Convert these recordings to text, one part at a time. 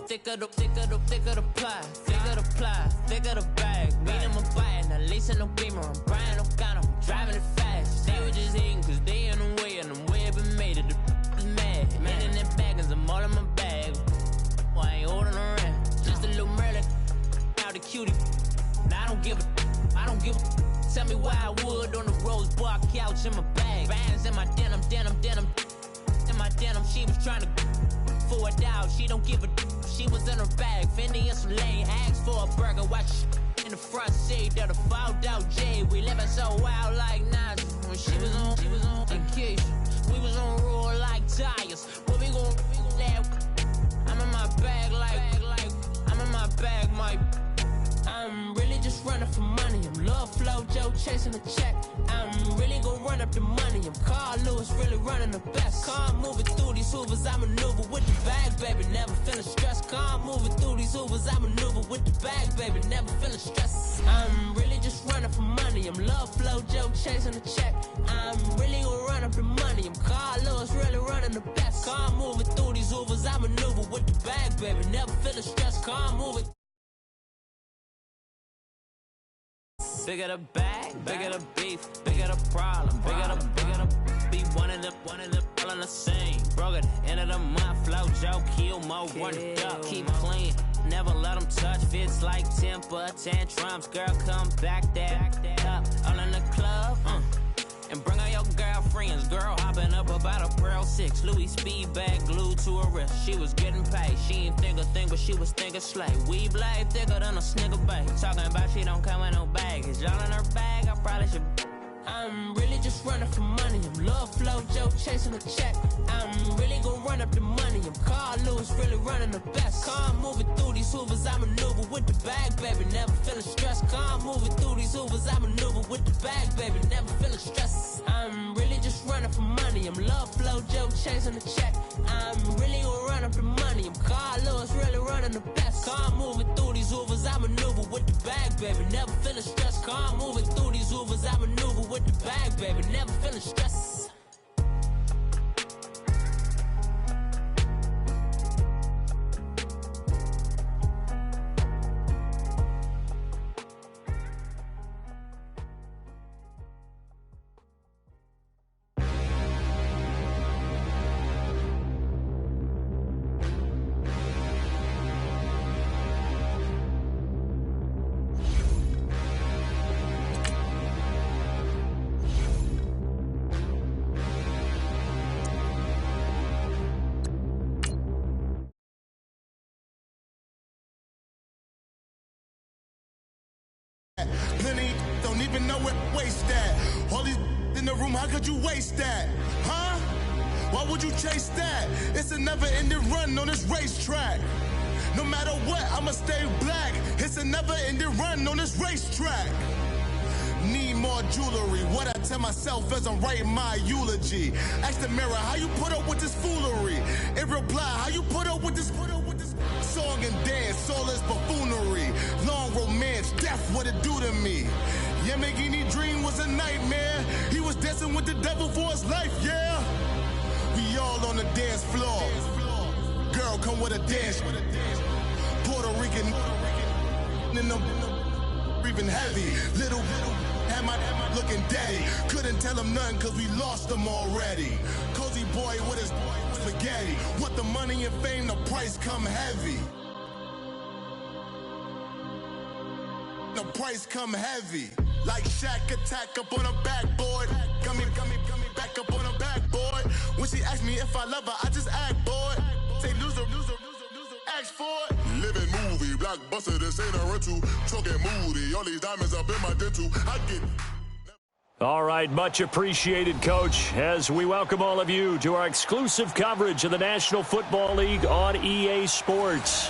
thicker the pie, thicker the ply, thicker the bag. Meet him a bite, at least in no beamer. I'm Brian O'Connor, driving it fast. They were just hating cause they in the way, and the way it been made it, the is mad. Man in them baggins, I'm all in my bag. I ain't holding around, just a little Merlin, out the cutie. Now I don't give a. Tell me why I would on the rose bar couch in my bag. Bands in my denim. In my denim, she was trying to for it out. She don't give a. She was in her bag. Fendi and some lane asked for a burger. Watch in the front seat of the fouled out J. We living so wild like Nas. When she was on vacation, we was on roll like tires. What we gon' laugh? I'm in my bag like I'm in my bag, Mike. I'm really just running for money. I'm Love Flow Joe chasing the check. I'm really gonna run up the money. I'm Carl Lewis, really running the best. Car moving through these hoovers, I maneuver with the bag, baby. Never feeling stressed. Car moving through these hoovers, I maneuver with the bag, baby. Never feeling stressed. I'm really just running for money. I'm Love Flow Joe chasing the check. I'm really gonna run up the money. I'm Carl Lewis, really running the best. Car moving through these hoovers, I maneuver with the bag, baby. Never feeling stressed. Car moving. Bigger the bag, bigger the beef, bigger the problem, bigger the be one of the all in the same. Broke at the end of the month, flow Joe, kill mo, run it up, keep clean, never let them touch. Fits like temper tantrums, girl come back that up, all in the club, and bring all your girlfriends. Girl hopping up about a Pearl 6, Louis speed bag glued to her wrist. She was getting paid, she ain't think a thing, but she was thinking slay. We blade thicker than a snigger bag. Talking about she don't come with no baggage. All in her bag, I probably should. I'm really just running for money. I'm Love Flow Joe chasing a check. I'm really gonna run up the money. I'm Carl Lewis, really running the best. Car moving through these hoovers, I maneuver with the bag, baby. Never feeling stressed. Car moving through these hoovers, I maneuver with the bag, baby. Never feeling stressed. I'm really just running for money. I'm Love Flow Joe chasing a check. I'm really gonna run up the money. I'm Carl Lewis, really running the best. Car moving through these hoovers, I maneuver with the bag, baby. Never feeling stressed. Car moving through these hoovers, I maneuver with the bag, baby. Never feeling stressed. Plenty don't even know where waste that. All these in the room, how could you waste that? Huh? Why would you chase that? It's a never-ending run on this racetrack. No matter what, I'ma stay black. It's a never-ending run on this racetrack. Need more jewelry. What I tell myself as I'm writing my eulogy. Ask the mirror, how you put up with this foolery? In reply, how you put up with this song and dance, all this buffoonery. Long romance, death, what it do to me? Yamagini dream was a nightmare. He was dancing with the devil for his life, yeah. We all on the dance floor. Girl, come with a dance. Puerto Rican in them breathing heavy. Little had my looking daddy. Couldn't tell him nothing cause we lost him already. Cozy boy with his spaghetti. Want the money and fame, the price come heavy. The price come heavy. Like Shaq attack up on a backboard. Coming back up on a backboard. When she asked me if I love her, I just act bored. Say loser, ask for it. Living movie, blockbuster, this ain't a rental. Choking moody, all these diamonds up in my dental. I get. All right, much appreciated, Coach, as we welcome all of you to our exclusive coverage of the National Football League on EA Sports.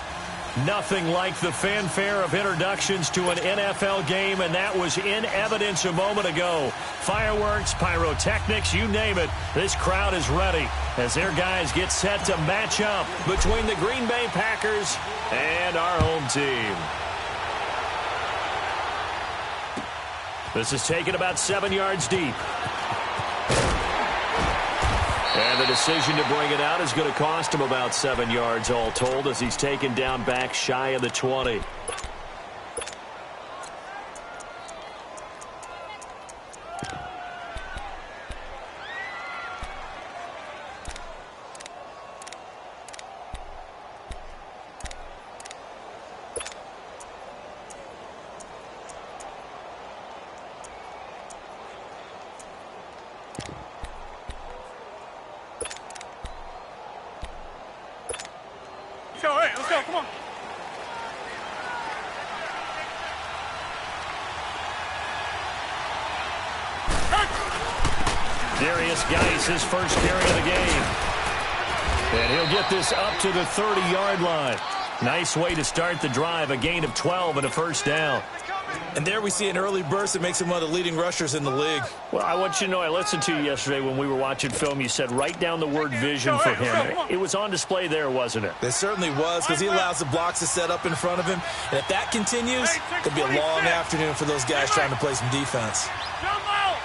Nothing like the fanfare of introductions to an NFL game, and that was in evidence a moment ago. Fireworks, pyrotechnics, you name it. This crowd is ready as their guys get set to match up between the Green Bay Packers and our home team. This is taken about 7 yards deep. And the decision to bring it out is going to cost him about 7 yards all told as he's taken down back shy of the 20. Let's go, come on. Darius Geis, his first carry of the game. And he'll get this up to the 30-yard line. Nice way to start the drive, a gain of 12 and a first down. And there we see an early burst that makes him one of the leading rushers in the league. Well, I want you to know, I listened to you yesterday when we were watching film. You said write down the word vision for him. It was on display there, wasn't it? It certainly was, because he allows the blocks to set up in front of him. And if that continues, it'll be a long afternoon for those guys trying to play some defense. Jump out!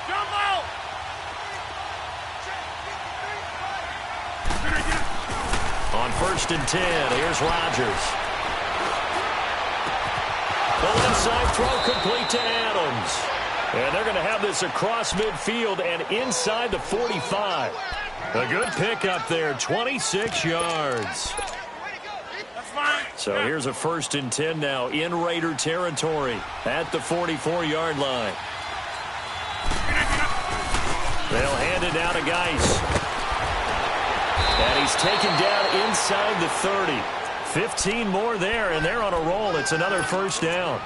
Jump out! On 1st and 10, here's Rodgers. The inside throw complete to Adams. And they're going to have this across midfield and inside the 45. A good pickup there, 26 yards. So here's a 1st and 10 now in Raider territory at the 44-yard line. They'll hand it down to Geis. And he's taken down inside the 30. 15 more there, and they're on a roll. It's another first down.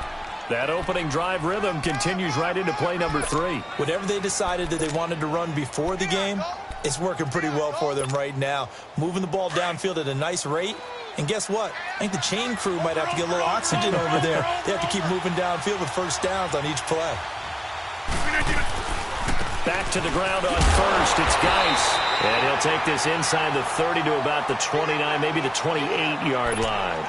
That opening drive rhythm continues right into play number 3. Whatever they decided that they wanted to run before the game, it's working pretty well for them right now. Moving the ball downfield at a nice rate. And guess what? I think the chain crew might have to get a little oxygen over there. They have to keep moving downfield with first downs on each play. Back to the ground on 1st. It's Geis. And he'll take this inside the 30 to about the 29, maybe the 28-yard line.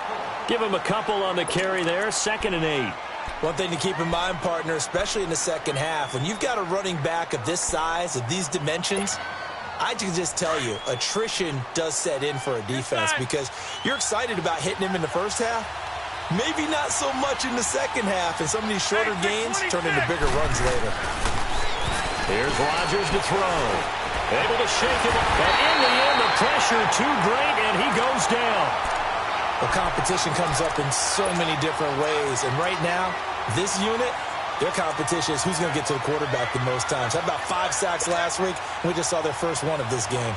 Give him a couple on the carry there. 2nd and 8. One thing to keep in mind, partner, especially in the second half, when you've got a running back of this size, of these dimensions, I can just tell you, attrition does set in for a defense because you're excited about hitting him in the first half. Maybe not so much in the second half, and some of these shorter gains turn into bigger runs later. Here's Rodgers to throw. Able to shake it, but in the end, the pressure too great, and he goes down. The competition comes up in so many different ways, and right now, this unit, their competition is who's going to get to the quarterback the most times. Had about 5 sacks last week, and we just saw their first one of this game.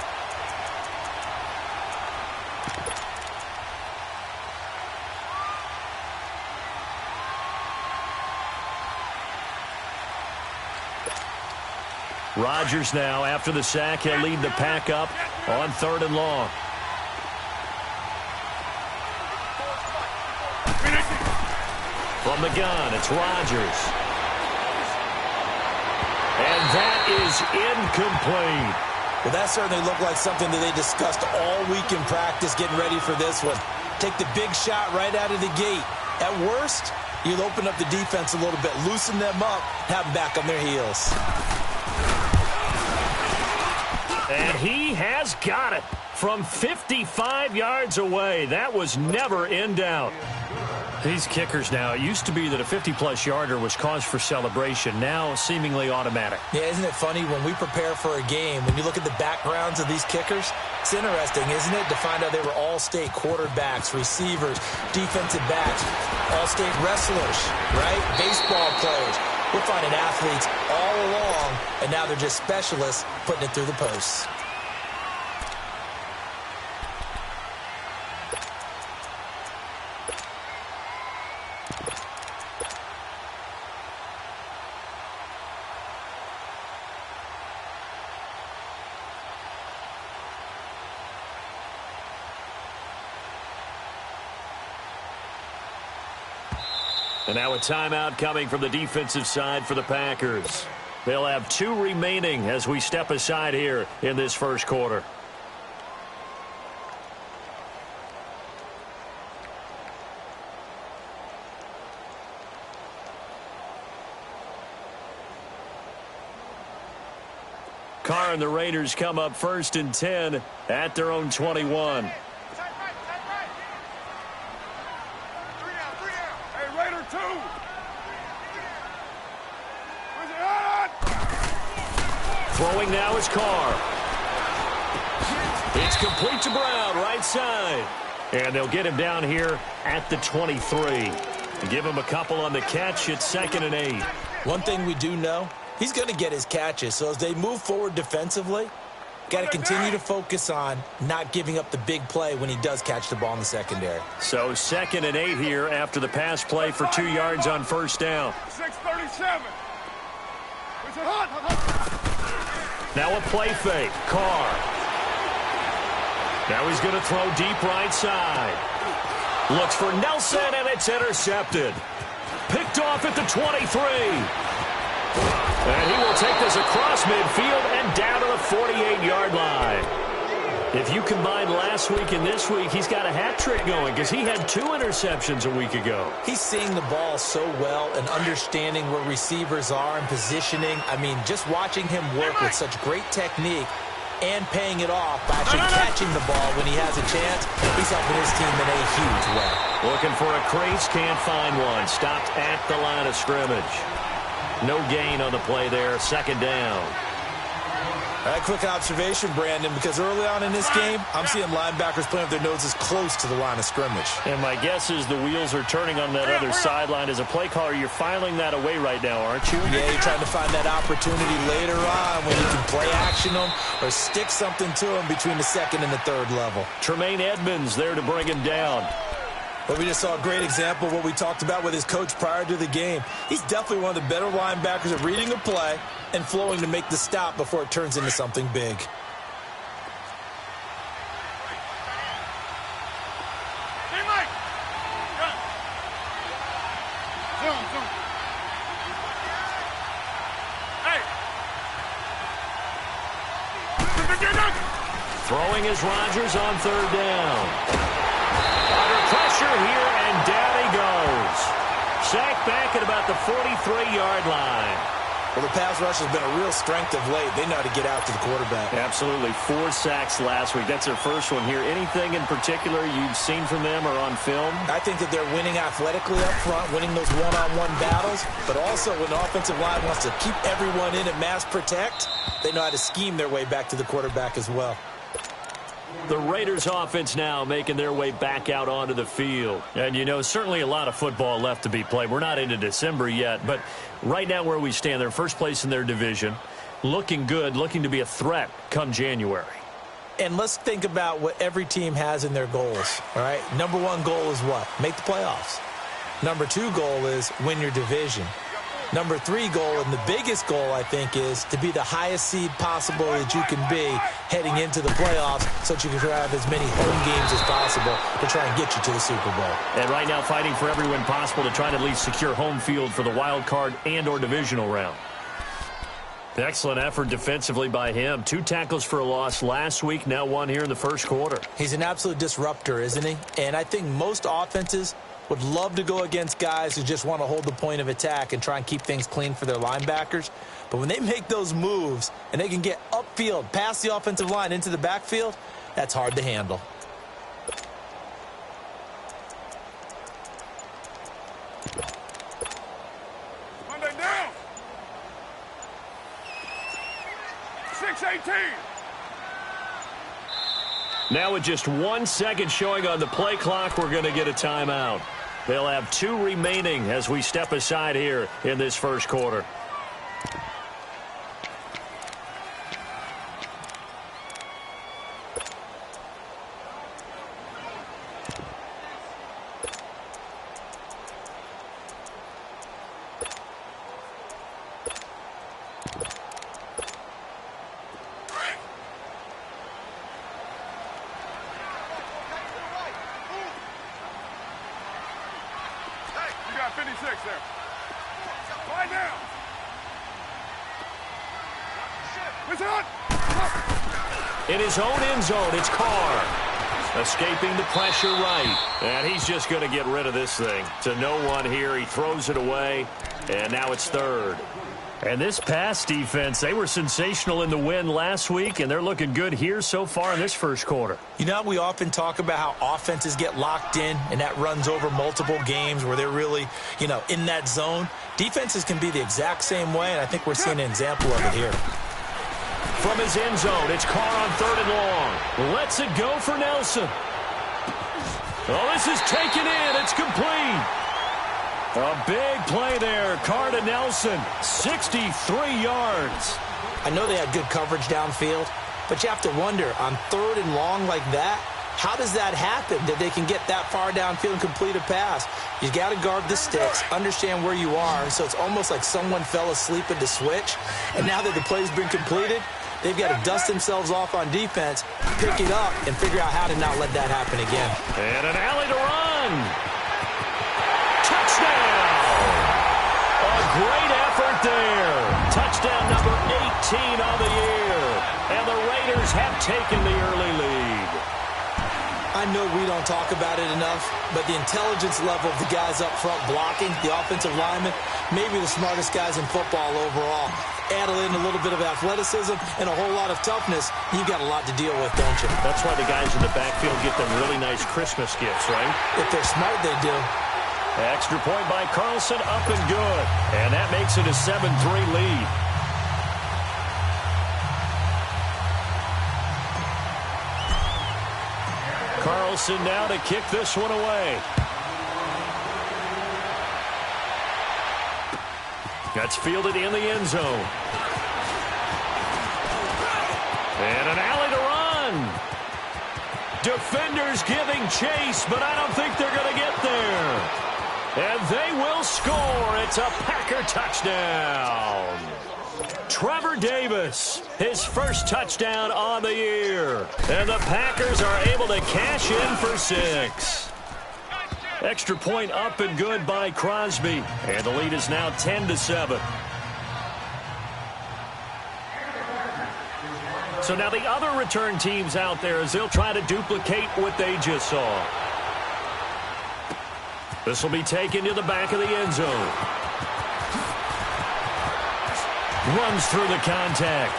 Rodgers now, after the sack, he'll lead the pack up on 3rd and long. From the gun, it's Rodgers. And that is incomplete. Well, that certainly looked like something that they discussed all week in practice getting ready for this one. Take the big shot right out of the gate. At worst, you'll open up the defense a little bit, loosen them up, have them back on their heels. And he has got it from 55 yards away. That was never in doubt. These kickers now, it used to be that a 50-plus yarder was cause for celebration. Now, seemingly automatic. Yeah, isn't it funny when we prepare for a game, when you look at the backgrounds of these kickers, it's interesting, isn't it, to find out they were all-state quarterbacks, receivers, defensive backs, all-state wrestlers, right? Baseball players. We're finding athletes all along, and now they're just specialists putting it through the posts. And now a timeout coming from the defensive side for the Packers. They'll have 2 remaining as we step aside here in this first quarter. Carr and the Raiders come up 1st and 10 at their own 21. Hey, Raider 2. Throwing now is Carr. It's complete to Brown, right side. And they'll get him down here at the 23. Give him a couple on the catch. It's 2nd and 8. One thing we do know, he's going to get his catches. So as they move forward defensively, got to continue to focus on not giving up the big play when he does catch the ball in the secondary. So 2nd and 8 here after the pass play for 2 yards on 1st down. 6:37. Now a play fake. Carr. Now he's going to throw deep right side. Looks for Nelson, and it's intercepted. Picked off at the 23. And he will take this across midfield and down to the 48-yard line. If you combine last week and this week, he's got a hat trick going because he had 2 interceptions a week ago. He's seeing the ball so well and understanding where receivers are and positioning. I mean, just watching him work with such great technique and paying it off by actually catching the ball when he has a chance, he's helping his team in a huge way. Looking for a crease, can't find one. Stopped at the line of scrimmage. No gain on the play there, 2nd down. All right, quick observation, Brandon, because early on in this game, I'm seeing linebackers playing with their noses close to the line of scrimmage. And my guess is the wheels are turning on that other sideline. As a play caller, you're filing that away right now, aren't you? Yeah, you're trying to find that opportunity later on when you can play action them or stick something to them between the 2nd and the 3rd level. Tremaine Edmonds there to bring him down. But we just saw a great example of what we talked about with his coach prior to the game. He's definitely one of the better linebackers at reading a play and flowing to make the stop before it turns into something big. Hey, Mike. Zoom. Hey. Throwing is Rodgers on 3rd down. Under pressure here, and down he goes. Sacked back at about the 43-yard line. Well, the pass rush has been a real strength of late. They know how to get out to the quarterback. Absolutely. 4 sacks last week. That's their first one here. Anything in particular you've seen from them or on film? I think that they're winning athletically up front, winning those one-on-one battles, but also when the offensive line wants to keep everyone in and mass protect, they know how to scheme their way back to the quarterback as well. The Raiders offense now making their way back out onto the field. And, you know, certainly a lot of football left to be played. We're not into December yet, but right now where we stand, they're first place in their division, looking good, looking to be a threat come January. And let's think about what every team has in their goals, all right? Number 1 goal is what? Make the playoffs. Number 2 goal is win your division. Number 3 goal, and the biggest goal, I think, is to be the highest seed possible that you can be heading into the playoffs so that you can have as many home games as possible to try and get you to the Super Bowl. And right now fighting for every win possible to try and at least secure home field for the wild card and or divisional round. Excellent effort defensively by him. 2 tackles for a loss last week, now 1 here in the first quarter. He's an absolute disruptor, isn't he? And I think most offenses would love to go against guys who just want to hold the point of attack and try and keep things clean for their linebackers. But when they make those moves and they can get upfield, past the offensive line into the backfield, that's hard to handle. Monday down. 6:18. Now with just 1 second showing on the play clock, we're going to get a timeout. They'll have 2 remaining as we step aside here in this first quarter. You got 56 there. Lie down. In his own end zone, it's Carr. Escaping the pressure right. And he's just going to get rid of this thing. To no one here. He throws it away. And now it's 3rd. And this pass defense, they were sensational in the win last week, and they're looking good here so far in this first quarter. You know, we often talk about how offenses get locked in, and that runs over multiple games where they're really, you know, in that zone. Defenses can be the exact same way, and I think we're seeing an example of it here. From his end zone, it's Carr on 3rd and long. Lets it go for Nelson. Oh, this is taken in. It's complete. A big play there. Carr to Nelson, 63 yards. I know they had good coverage downfield, but you have to wonder, on 3rd and long like that, how does that happen that they can get that far downfield and complete a pass? You got to guard the sticks, understand where you are, so it's almost like someone fell asleep at the switch, and now that the play's been completed, they've got to dust themselves off on defense, pick it up, and figure out how to not let that happen again. And an alley to run. Touchdown! A great effort there. Touchdown number 18 on the year. And the Raiders have taken the early lead. I know we don't talk about it enough, but the intelligence level of the guys up front blocking, the offensive linemen, maybe the smartest guys in football overall. Add in a little bit of athleticism and a whole lot of toughness, you've got a lot to deal with, don't you? That's why the guys in the backfield get them really nice Christmas gifts, right? If they're smart, they do. Extra point by Carlson, up and good. And that makes it a 7-3 lead. Carlson now to kick this one away. That's fielded in the end zone. And an alley to run. Defenders giving chase, but I don't think they're going to get there. And they will score. It's a Packer touchdown. Trevor Davis, his first touchdown on the year. And the Packers are able to cash in for 6. Extra point up and good by Crosby. And the lead is now 10-7. So now the other return teams out there as they'll try to duplicate what they just saw. This will be taken to the back of the end zone. Runs through the contact.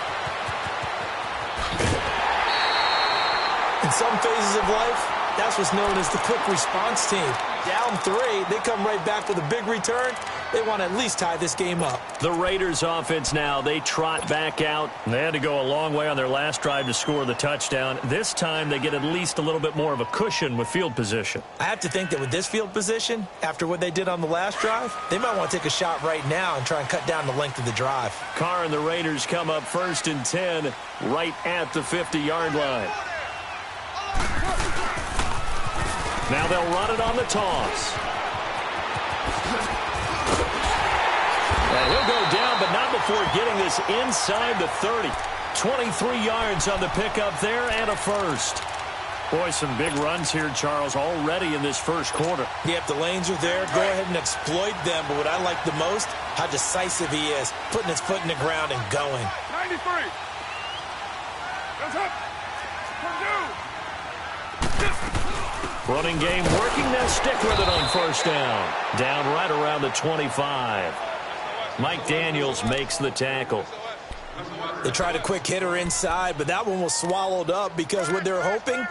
In some phases of life, that's what's known as the quick response team. Down 3, they come right back with a big return. They want to at least tie this game up. The Raiders offense now, they trot back out. They had to go a long way on their last drive to score the touchdown. This time they get at least a little bit more of a cushion with field position. I have to think that with this field position, after what they did on the last drive, they might want to take a shot right now and try and cut down the length of the drive. Carr and the Raiders come up 1st and 10 right at the 50-yard line. Now they'll run it on the toss. And he'll go down, but not before getting this inside the 30. 23 yards on the pickup there and a first. Boy, some big runs here, Charles, already in this first quarter. Yep, the lanes are there. Go ahead and exploit them. But what I like the most, how decisive he is, putting his foot in the ground and going. 93. That's up. Running game working. They'll stick with it on 1st down. Down right around the 25. Mike Daniels makes the tackle. They tried a quick hitter inside, but that one was swallowed up because what they're hoping,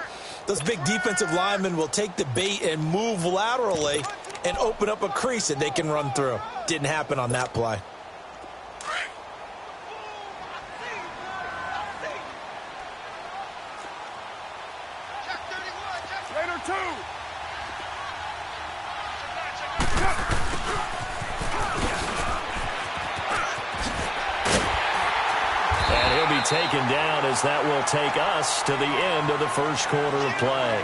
those big defensive linemen will take the bait and move laterally and open up a crease that they can run through. Didn't happen on that play. Taken down as that will take us to the end of the first quarter of play.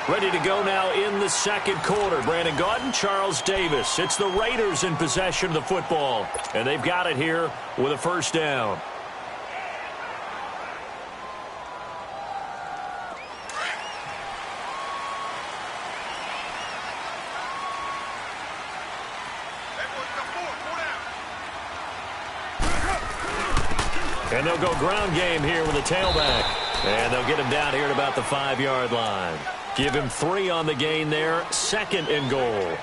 Ready to go now in the second quarter. Brandon Gaudin, Charles Davis. It's the Raiders in possession of the football, and they've got it here with a 1st down. And they'll go ground game here with a tailback. And they'll get him down here at about the 5-yard line. Give him 3 on the gain there. 2nd and goal.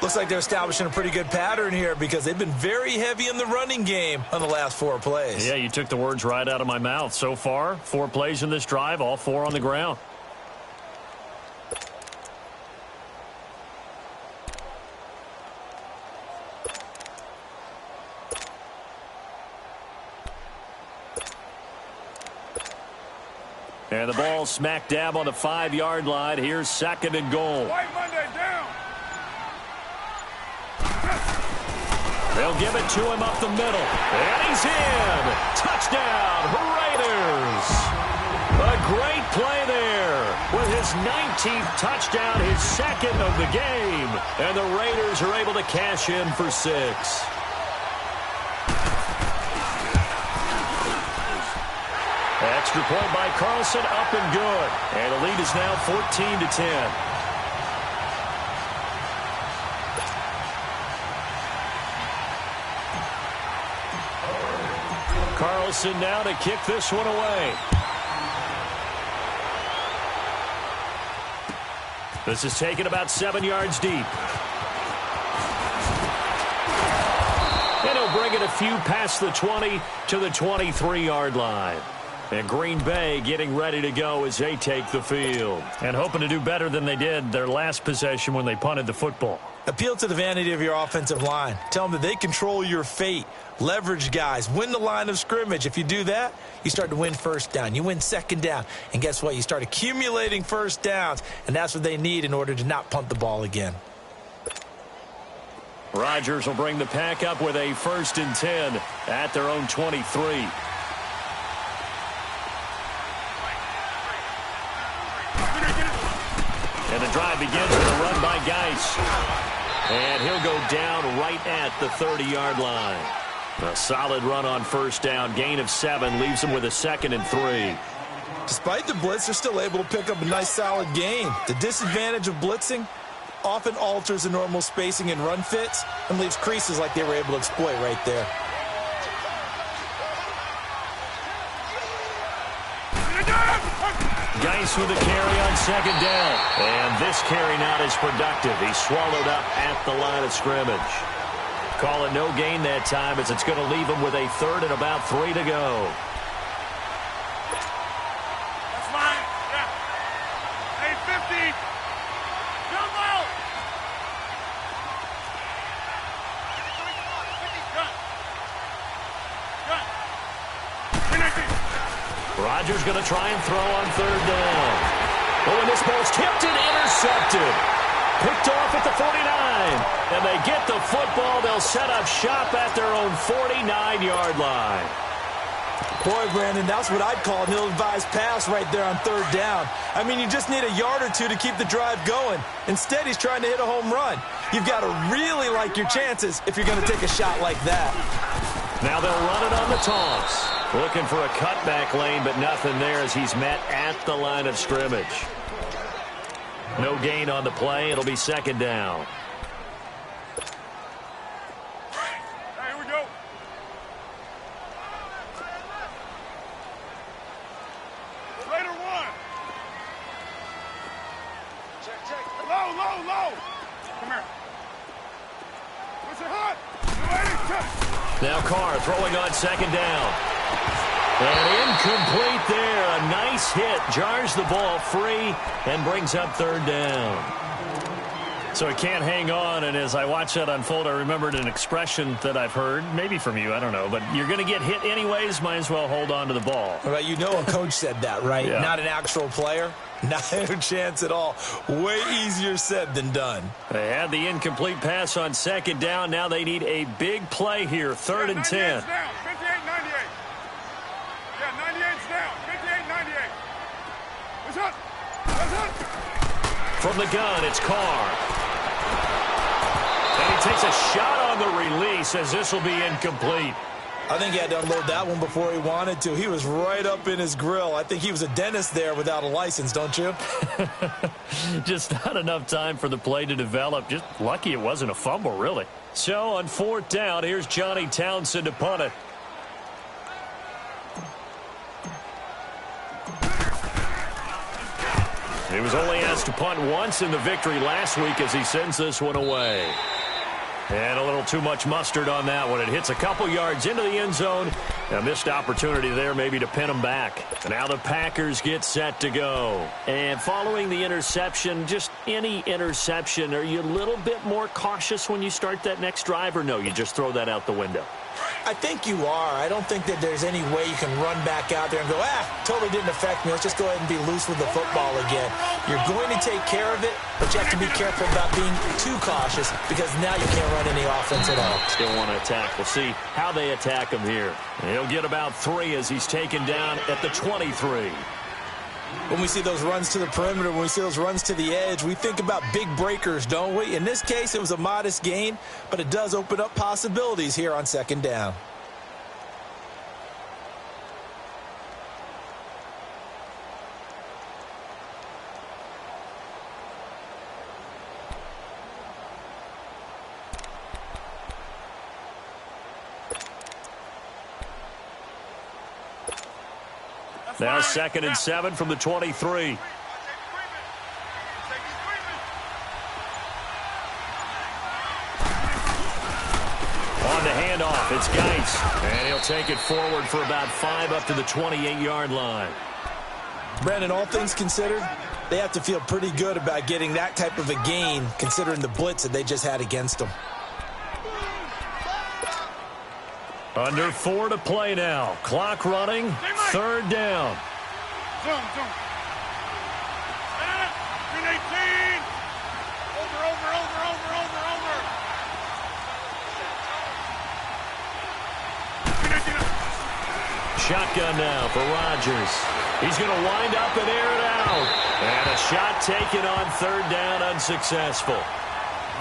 Looks like they're establishing a pretty good pattern here because they've been very heavy in the running game on the last 4 plays. Yeah, you took the words right out of my mouth. So far, 4 plays in this drive, all 4 on the ground. And the ball smack dab on the 5-yard line. Here's 2nd and goal. White Monday down. They'll give it to him up the middle. And he's in. Touchdown, Raiders. A great play there with his 19th touchdown, his 2nd of the game. And the Raiders are able to cash in for 6. Extra point by Carlson, up and good. And the lead is now 14-10. Carlson now to kick this one away. This is taken about 7 yards deep. And he'll bring it a few past the 20 to the 23-yard line. And Green Bay getting ready to go as they take the field. And hoping to do better than they did their last possession when they punted the football. Appeal to the vanity of your offensive line. Tell them that they control your fate. Leverage guys. Win the line of scrimmage. If you do that, you start to win first down. You win second down. And guess what? You start accumulating first downs. And that's what they need in order to not punt the ball again. Rodgers will bring the pack up with a 1st and 10 at their own 23. And the drive begins with a run by Geis. And he'll go down right at the 30-yard line. A solid run on 1st down. Gain of 7 leaves him with a 2nd and 3. Despite the blitz, they're still able to pick up a nice solid gain. The disadvantage of blitzing often alters the normal spacing and run fits and leaves creases like they were able to exploit right there. Geis with a carry on 2nd down. And this carry not as productive. He's swallowed up at the line of scrimmage. Call it no gain that time as it's going to leave him with a 3rd and about 3 to go. That's mine. Yeah. Hey, 50. Jump out. Gun. Rodgers going to try and throw on 3rd down. Oh, and this ball's tipped and intercepted. Picked off at the 49. And they get the football. They'll set up shop at their own 49-yard line. Boy, Brandon, that's what I'd call an ill-advised pass right there on 3rd down. I mean, you just need a yard or 2 to keep the drive going. Instead, he's trying to hit a home run. You've got to really like your chances if you're going to take a shot like that. Now they'll run it on the toss. Looking for a cutback lane, but nothing there as he's met at the line of scrimmage. No gain on the play. It'll be 2nd down. Hey, here we go. Later one. Check. Low. Come here. What's it hot? Now Carr throwing on 2nd down. And incomplete there. A nice hit. Jars the ball free and brings up 3rd down. So he can't hang on, and as I watch that unfold, I remembered an expression that I've heard, maybe from you, I don't know, but you're going to get hit anyways, might as well hold on to the ball. Well, you know a coach said that, right? Yeah. Not an actual player. Not a chance at all. Way easier said than done. They had the incomplete pass on 2nd down. Now they need a big play here, 3rd and 10. Down. 58-98. Yeah, 98's down. 58-98. What's up? From the gun, it's Carr. And he takes a shot on the release as this will be incomplete. I think he had to unload that one before he wanted to. He was right up in his grill. I think he was a dentist there without a license, don't you? Just not enough time for the play to develop. Just lucky it wasn't a fumble, really. So on 4th down, here's Johnny Townsend to punt it. He was only asked to punt once in the victory last week as he sends this one away. And a little too much mustard on that one. It hits a couple yards into the end zone. A missed opportunity there maybe to pin him back. And now the Packers get set to go. And following the interception, just any interception, are you a little bit more cautious when you start that next drive, or no, you just throw that out the window? I think you are. I don't think that there's any way you can run back out there and go, totally didn't affect me. Let's just go ahead and be loose with the football again. You're going to take care of it, but you have to be careful about being too cautious because now you can't run any offense at all. Still want to attack. We'll see how they attack him here. He'll get about 3 as he's taken down at the 23. When we see those runs to the perimeter, when we see those runs to the edge, we think about big breakers, don't we? In this case, it was a modest gain, but it does open up possibilities here on second down. Now 2nd and 7 from the 23. On the handoff, it's Geis. And he'll take it forward for about 5 up to the 28-yard line. Brandon, all things considered, they have to feel pretty good about getting that type of a gain considering the blitz that they just had against them. Under 4 to play now. Clock running. 3rd down. Zoom. 18. Over. Shotgun now for Rodgers. He's going to wind up and air it out. And a shot taken on 3rd down, unsuccessful.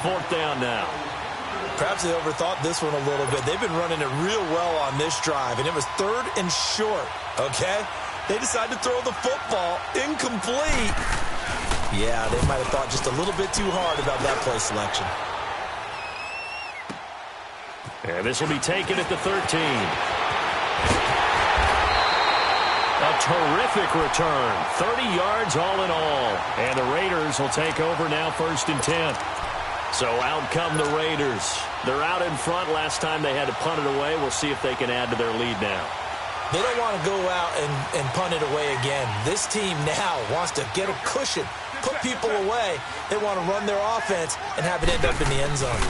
4th down now. Perhaps they overthought this one a little bit. They've been running it real well on this drive, and it was 3rd and short, okay? They decided to throw the football incomplete. Yeah, they might have thought just a little bit too hard about that play selection. And this will be taken at the 13. A terrific return. 30 yards all in all. And the Raiders will take over now 1st and 10. So out come the Raiders. They're out in front. Last time they had to punt it away. We'll see if they can add to their lead now. They don't want to go out and punt it away again. This team now wants to get a cushion, put people away. They want to run their offense and have it end up in the end zone.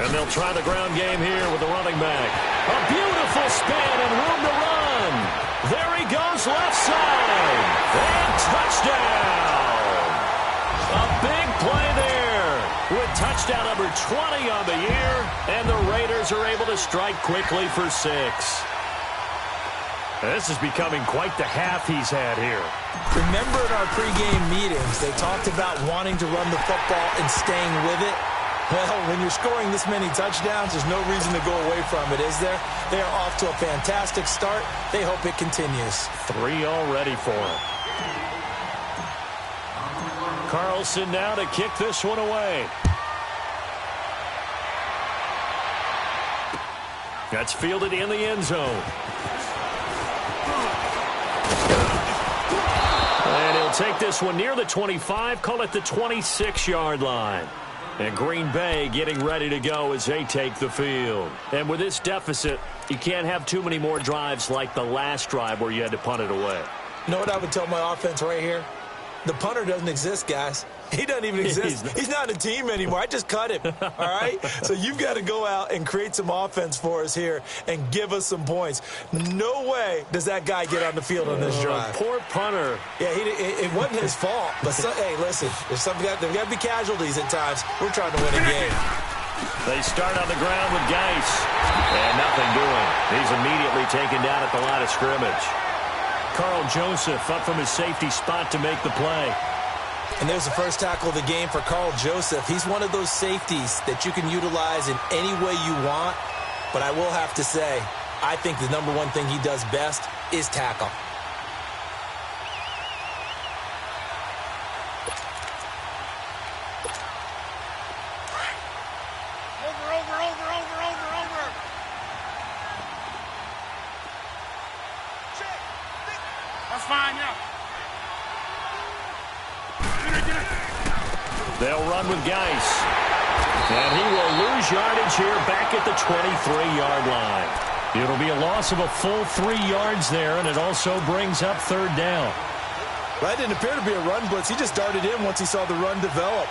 And they'll try the ground game here with the running back. A beautiful spin and room to run. There he goes left side. And touchdown. A big play there. With touchdown number 20 on the year, and the Raiders are able to strike quickly for 6. This is becoming quite the half he's had here. Remember in our pregame meetings, they talked about wanting to run the football and staying with it. Well, when you're scoring this many touchdowns, there's no reason to go away from it, is there? They are off to a fantastic start. They hope it continues. 3 already for him. Carlson now to kick this one away. That's fielded in the end zone. And he'll take this one near the 25, call it the 26-yard line. And Green Bay getting ready to go as they take the field. And with this deficit, you can't have too many more drives like the last drive where you had to punt it away. You know what I would tell my offense right here? The punter doesn't exist, guys. He doesn't even exist. He's not a team anymore. I just cut him, all right? So you've got to go out and create some offense for us here and give us some points. No way does that guy get on the field on this drive. Poor punter. Yeah, it wasn't his fault. But, hey, listen, there's got to be casualties at times. We're trying to win a game. They start on the ground with Geis. And nothing doing. He's immediately taken down at the line of scrimmage. Carl Joseph up from his safety spot to make the play. And there's the first tackle of the game for Carl Joseph. He's one of those safeties that you can utilize in any way you want. But I will have to say, I think the number one thing he does best is tackle. Over. That's fine, yeah. They'll run with Geis. And he will lose yardage here back at the 23-yard line. It'll be a loss of a full 3 yards there, and it also brings up third down. That didn't appear to be a run blitz. He just darted in once he saw the run develop.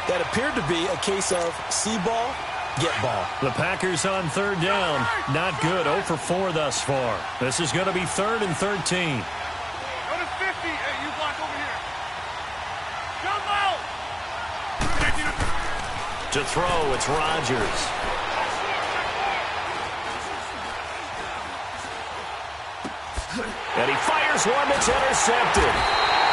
That appeared to be a case of see ball, get ball. The Packers on third down. Not good. 0 for 4 thus far. This is going to be 3rd and 13. Go to 50. Hey, you block over here. Jumbo! To throw, it's Rodgers. And he fires one that's intercepted.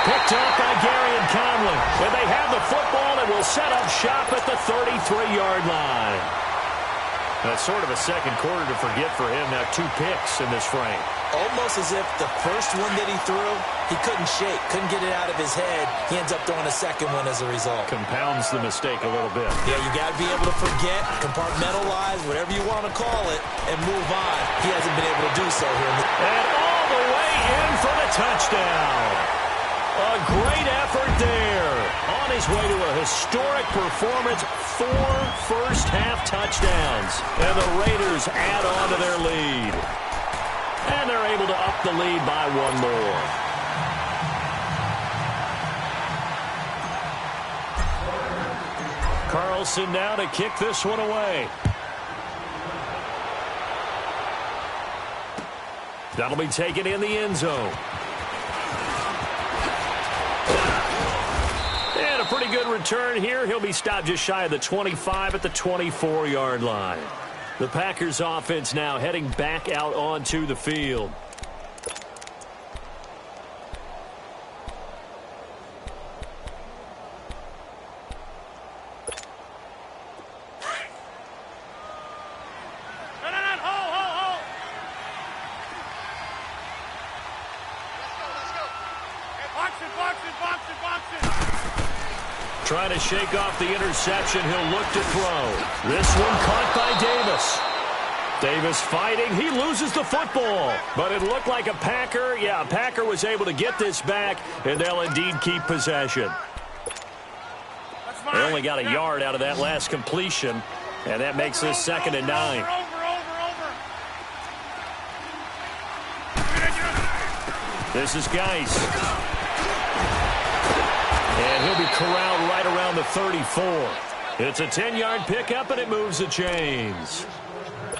Picked up by Gary and Conley. And they have the football and will set up shop at the 33-yard line. That's sort of a second quarter to forget for him. Now 2 picks in this frame. Almost as if the first one that he threw, he couldn't shake, couldn't get it out of his head. He ends up throwing a second one as a result. Compounds the mistake a little bit. Yeah, you got to be able to forget, compartmentalize, whatever you want to call it, and move on. He hasn't been able to do so here. And all the way in for the touchdown. A great effort there. On his way to a historic performance, 4 first-half touchdowns. And the Raiders add on to their lead. And they're able to up the lead by 1 more. Carlson now to kick this one away. That'll be taken in the end zone. And a pretty good return here. He'll be stopped just shy of the 25 at the 24-yard line. The Packers offense now heading back out onto the field. Trying to shake off the interception. He'll look to throw. This one caught by Davis. Davis fighting. He loses the football. But it looked like a Packer. Yeah, a Packer was able to get this back, and they'll indeed keep possession. They only got a yard out of that last completion, and that makes this 2nd and 9. This is Geis. And he'll be corralled right around the 34. It's a 10-yard pickup, and it moves the chains.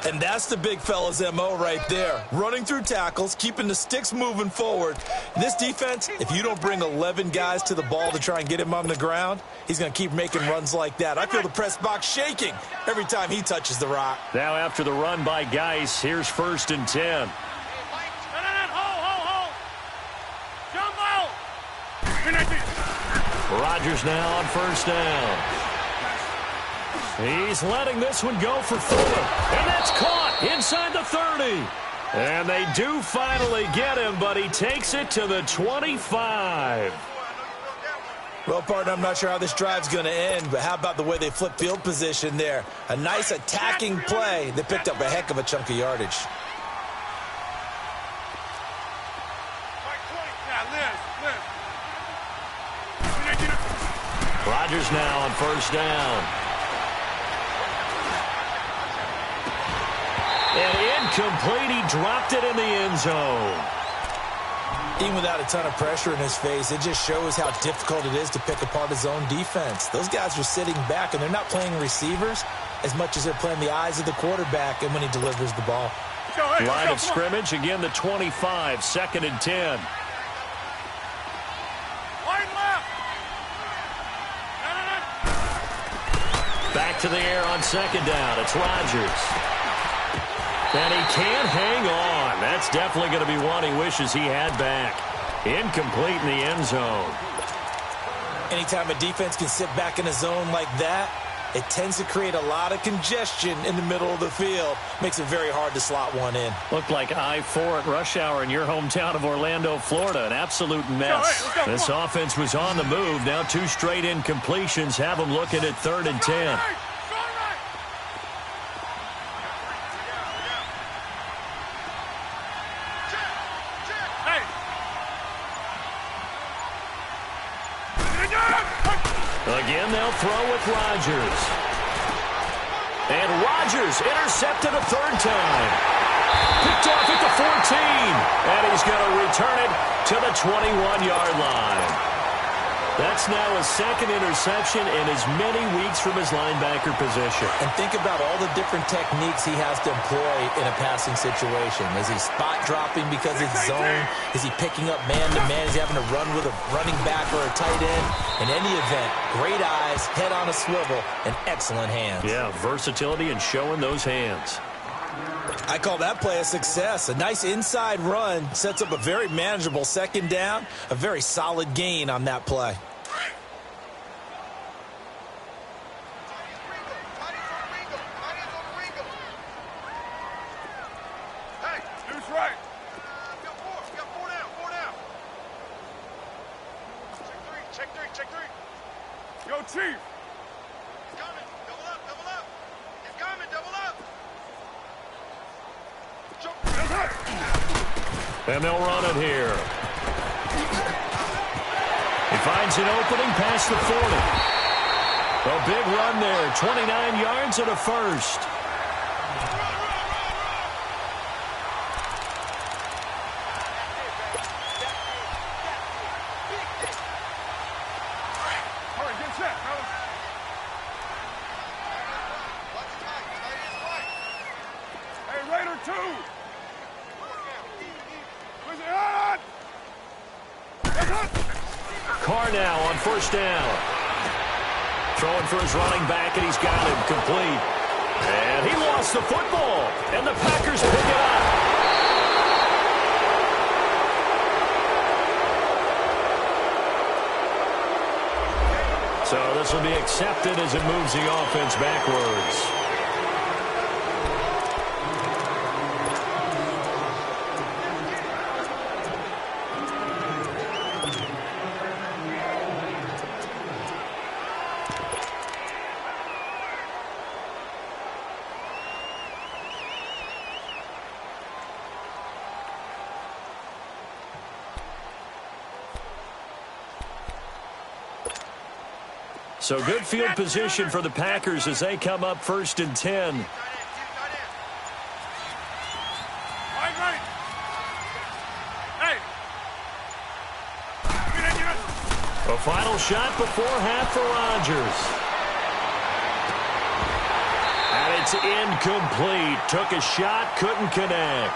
And that's the big fella's M.O. right there. Running through tackles, keeping the sticks moving forward. In this defense, if you don't bring 11 guys to the ball to try and get him on the ground, he's going to keep making runs like that. I feel the press box shaking every time he touches the rock. Now after the run by Geis, here's 1st and 10. Rodgers now on 1st down. He's letting this one go for 4. And that's caught inside the 30. And they do finally get him, but he takes it to the 25. Well, partner, I'm not sure how this drive's going to end, but how about the way they flip field position there? A nice attacking play that picked up a heck of a chunk of yardage. Rodgers now on 1st down. And incomplete. He dropped it in the end zone. Even without a ton of pressure in his face, it just shows how difficult it is to pick apart his own defense. Those guys are sitting back, and they're not playing receivers as much as they're playing the eyes of the quarterback and when he delivers the ball. Line of scrimmage, again the 25, 2nd and 10. Back to the air on 2nd down. It's Rodgers. And he can't hang on. That's definitely going to be one he wishes he had back. Incomplete in the end zone. Anytime a defense can sit back in a zone like that, it tends to create a lot of congestion in the middle of the field. Makes it very hard to slot one in. Looked like I-4 at rush hour in your hometown of Orlando, Florida. An absolute mess. This offense was on the move. Now 2 straight incompletions have them looking at 3rd and 10. Again, they'll throw with Rodgers. And Rodgers intercepted a third time. Picked off at the 14. And he's going to return it to the 21-yard line. That's now a second interception in as many weeks from his linebacker position. And think about all the different techniques he has to employ in a passing situation. Is he spot dropping because it's zone? Is he picking up man-to-man? Is he having to run with a running back or a tight end? In any event, great eyes, head on a swivel, and excellent hands. Yeah, versatility and showing those hands. I call that play a success. A nice inside run sets up a very manageable second down. A very solid gain on that play. Hey, Deuce right. Got four down. Check three. Yo, Chief. He's coming. Double up. He's coming. Double up. And they'll run it here. He finds an opening past the 40. A big run there, 29 yards and a first. Hurry, get set, fellas. Hey, Raider 2. Carr now on first down. Throwing for his running back, and he's got him complete. And he lost the football, and the Packers pick it up. So this will be accepted as it moves the offense backwards. So good field position for the Packers as they come up 1st and 10. A final shot before half for Rodgers. And it's incomplete. Took a shot, couldn't connect.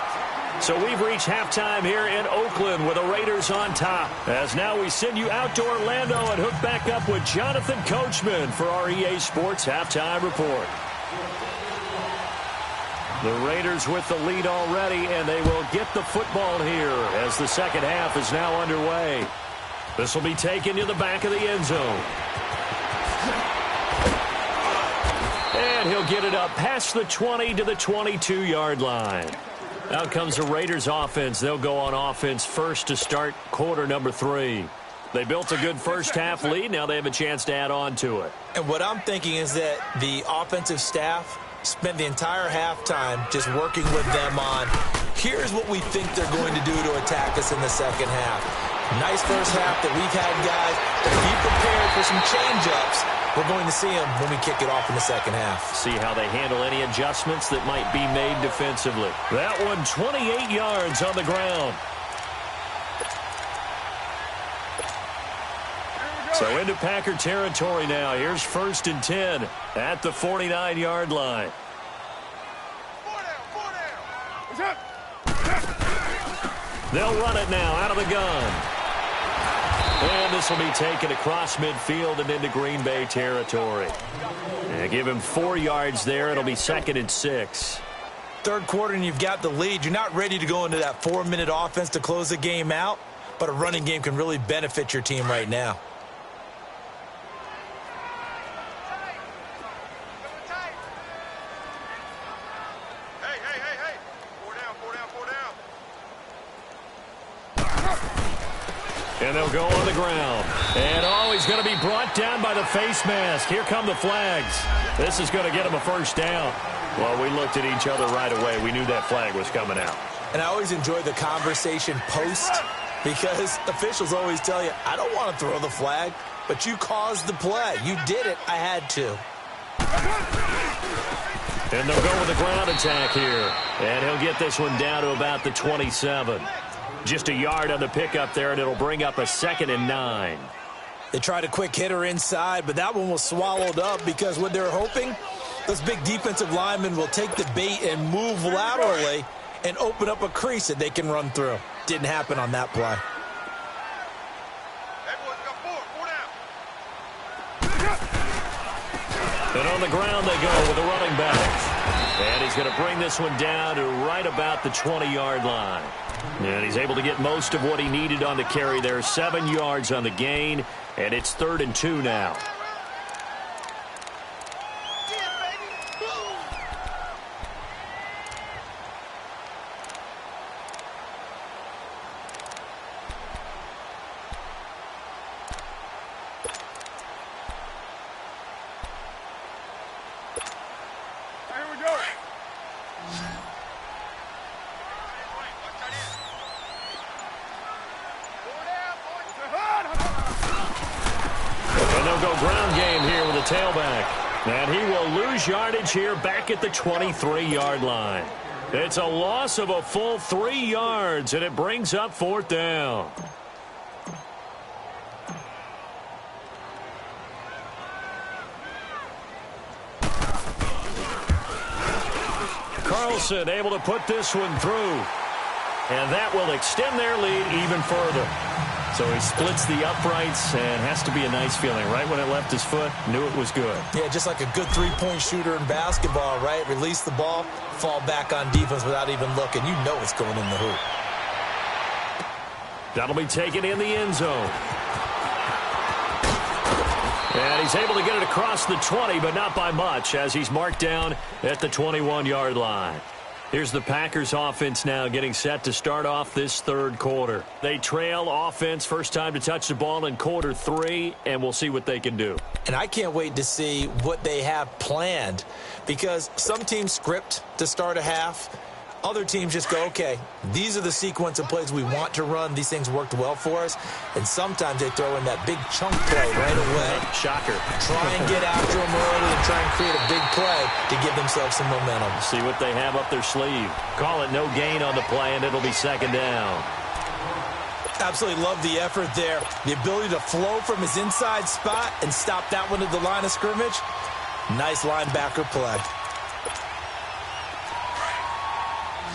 So we've reached halftime here in Oakland with the Raiders on top. As now we send you out to Orlando and hook back up with Jonathan Coachman for our EA Sports Halftime Report. The Raiders with the lead already, and they will get the football here as the second half is now underway. This will be taken to the back of the end zone. And he'll get it up past the 20 to the 22-yard line. Out comes the Raiders offense. They'll go on offense first to start quarter number 3. They built a good first half lead. Now they have a chance to add on to it. And what I'm thinking is that the offensive staff spent the entire halftime just working with them on, here's what we think they're going to do to attack us in the second half. Nice first half that we've had, guys. But be prepared for some change-ups. We're going to see them when we kick it off in the second half. See how they handle any adjustments that might be made defensively. That one 28 yards on the ground. So into Packer territory now. Here's 1st and 10 at the 49-yard line. They'll run it now out of the gun. And this will be taken across midfield and into Green Bay territory. And give him 4 yards there. It'll be 2nd and 6. Third quarter and you've got the lead. You're not ready to go into that 4-minute offense to close the game out, but a running game can really benefit your team right now. And they'll go on the ground. And, oh, he's going to be brought down by the face mask. Here come the flags. This is going to get him a first down. Well, we looked at each other right away. We knew that flag was coming out. And I always enjoy the conversation post because officials always tell you, I don't want to throw the flag. but you caused the play. You did it. I had to. And they'll go with the ground attack here. And he'll get this one down to about the 27. Just a yard on the pickup there, and it'll bring up a 2nd and 9. They tried a quick hitter inside, but that one was swallowed up because what they're hoping, those big defensive linemen will take the bait and move laterally and open up a crease that they can run through. Didn't happen on that play. And on the ground they go with the running back. And he's going to bring this one down to right about the 20-yard line. And he's able to get most of what he needed on the carry there. 7 yards on the gain, and it's 3rd and 2 now. Tailback. And he will lose yardage here back at the 23-yard line. It's a loss of a full 3 yards, and it brings up 4th down. Carlson able to put this one through. And that will extend their lead even further. So he splits the uprights, and has to be a nice feeling. Right when it left his foot, knew it was good. Yeah, just like a good three-point shooter in basketball, right? Release the ball, fall back on defense without even looking. You know it's going in the hoop. That'll be taken in the end zone. And he's able to get it across the 20, but not by much, as he's marked down at the 21-yard line. Here's the Packers offense now getting set to start off this 3rd quarter. They trail offense, first time to touch the ball in quarter 3, and we'll see what they can do. And I can't wait to see what they have planned, because some teams script to start a half. Other teams just go, okay, these are the sequence of plays we want to run. These things worked well for us. And sometimes they throw in that big chunk play right away. Shocker. Try and get after them early and try and create a big play to give themselves some momentum. See what they have up their sleeve. Call it no gain on the play, and it'll be 2nd down. Absolutely love the effort there. The ability to flow from his inside spot and stop that one at the line of scrimmage. Nice linebacker play.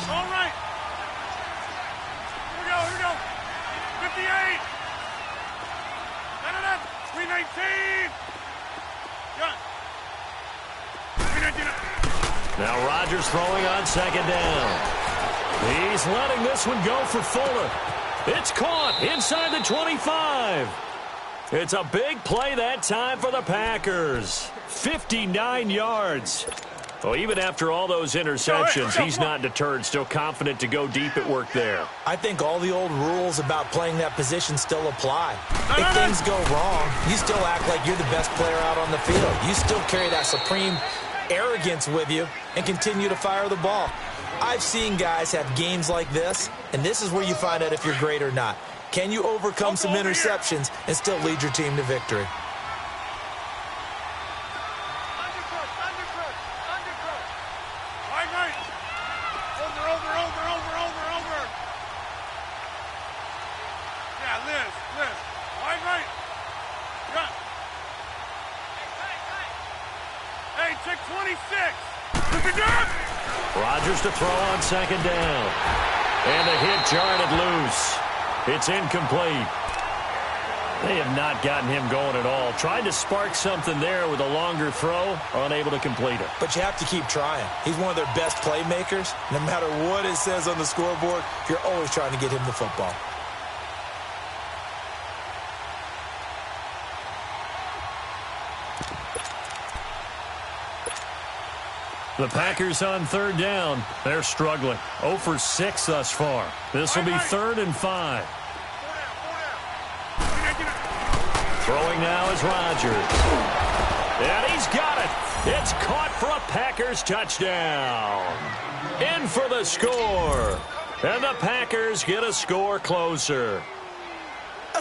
All right. Here we go. 58. 319. Gun. 319. Now Rodgers throwing on 2nd down. He's letting this one go for Fuller. It's caught inside the 25. It's a big play that time for the Packers. 59 yards. Well, even after all those interceptions, he's not deterred, still confident to go deep at work there. I think all the old rules about playing that position still apply. If things go wrong, you still act like you're the best player out on the field. You still carry that supreme arrogance with you and continue to fire the ball. I've seen guys have games like this, and this is where you find out if you're great or not. Can you overcome some interceptions and still lead your team to victory? Rodgers to throw on 2nd down. And the hit jarred it loose. It's incomplete. They have not gotten him going at all. Tried to spark something there with a longer throw, unable to complete it. But you have to keep trying. He's one of their best playmakers. No matter what it says on the scoreboard, you're always trying to get him the football. The Packers on 3rd down. They're struggling. 0 for 6 thus far. This will be 3rd and 5. Throwing now is Rodgers. And he's got it. It's caught for a Packers touchdown. In for the score. And the Packers get a score closer.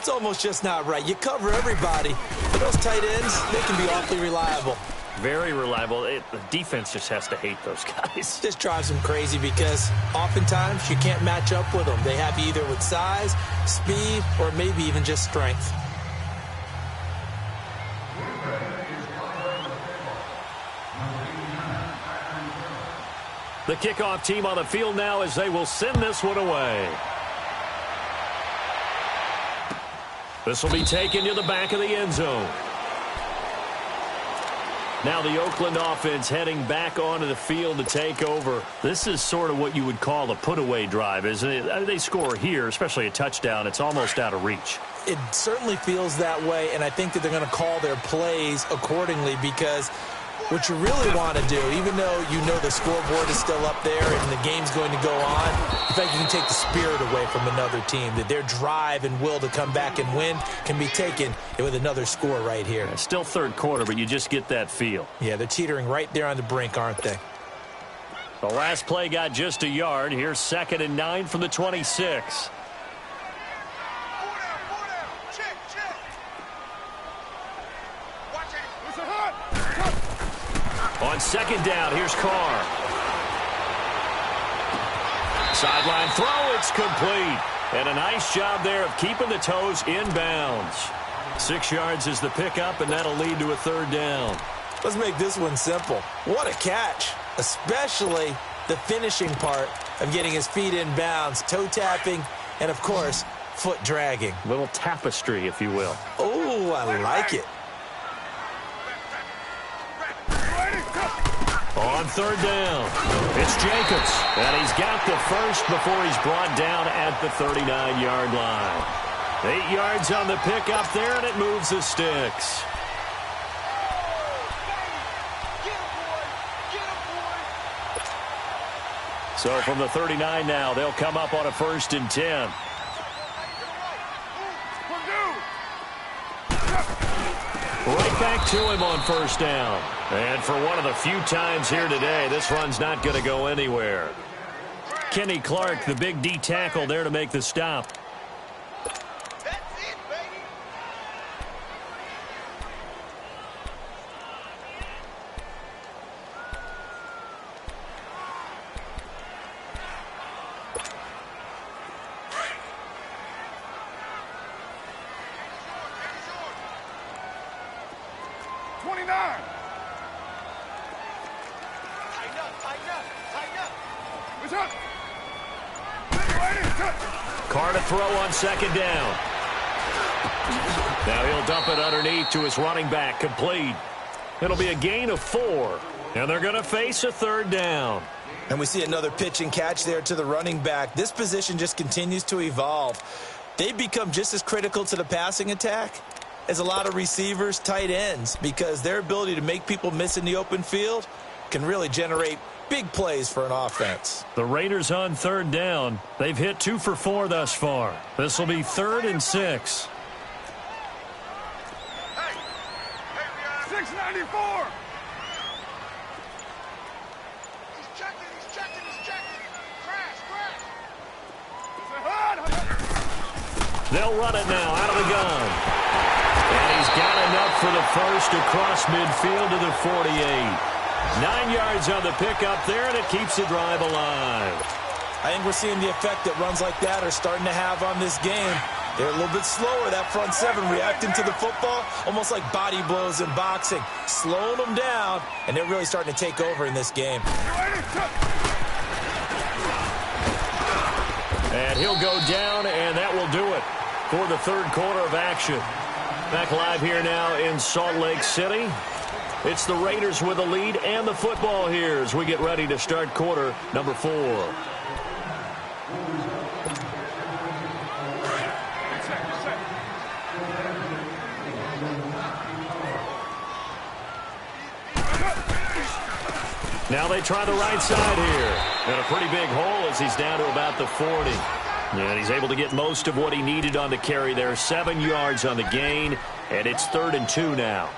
That's almost just not right. You cover everybody, but those tight ends, they can be awfully reliable. Very reliable. The defense just has to hate those guys. This drives them crazy because oftentimes you can't match up with them. They have you either with size, speed, or maybe even just strength. The kickoff team on the field now as they will send this one away. This will be taken to the back of the end zone. Now the Oakland offense heading back onto the field to take over. This is sort of what you would call a put-away drive, isn't it? They score here, especially a touchdown. It's almost out of reach. It certainly feels that way, and I think that they're going to call their plays accordingly because what you really want to do, even though you know the scoreboard is still up there and the game's going to go on, in fact, you can take the spirit away from another team, that their drive and will to come back and win can be taken with another score right here. Yeah, still third quarter, but you just get that feel. Yeah, they're teetering right there on the brink, aren't they? The last play got just a yard. Here's 2nd and 9 from the 26. On 2nd down, here's Carr. Sideline throw, it's complete. And a nice job there of keeping the toes in bounds. 6 yards is the pickup, and that'll lead to a 3rd down. Let's make this one simple. What a catch, especially the finishing part of getting his feet in bounds, toe tapping, and, of course, foot dragging. Little tapestry, if you will. Oh, I like it. On 3rd down, it's Jacobs, and he's got the first before he's brought down at the 39-yard line. 8 yards on the pickup there, and it moves the sticks. So from the 39 now, they'll come up on a 1st and 10. Right back to him on 1st down. And for one of the few times here today, this run's not going to go anywhere. Kenny Clark, the big D tackle there to make the stop. That's it, baby. Carr to throw on 2nd down. Now he'll dump it underneath to his running back, complete. It'll be a gain of 4, and they're going to face a 3rd down. And we see another pitch and catch there to the running back. This position just continues to evolve. They've become just as critical to the passing attack as a lot of receivers, tight ends, because their ability to make people miss in the open field can really generate big plays for an offense. The Raiders on 3rd down. They've hit 2 for 4 thus far. This will be 3rd and 6. Hey, 694. He's checking. Crash. They'll run it now out of the gun. And he's got enough for the first across midfield to the 48. 9 yards on the pickup there, and it keeps the drive alive. I think we're seeing the effect that runs like that are starting to have on this game. They're a little bit slower, that front 7, reacting to the football, almost like body blows in boxing, slowing them down, and they're really starting to take over in this game. And he'll go down, and that will do it for the 3rd quarter of action. Back live here now in Salt Lake City. It's the Raiders with the lead and the football here as we get ready to start quarter number 4. Now they try the right side here. And a pretty big hole as he's down to about the 40. And he's able to get most of what he needed on the carry there. 7 yards on the gain, and it's 3rd and 2 now.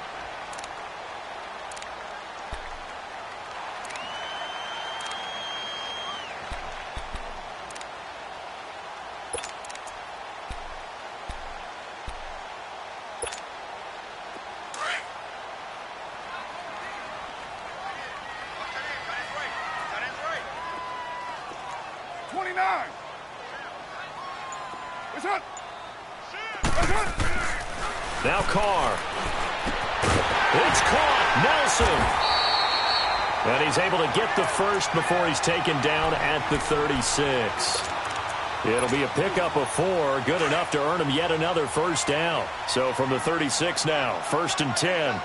Now Carr. It's caught. Nelson. And he's able to get the first before he's taken down at the 36. It'll be a pickup of 4, good enough to earn him yet another first down. So from the 36 now, 1st and 10.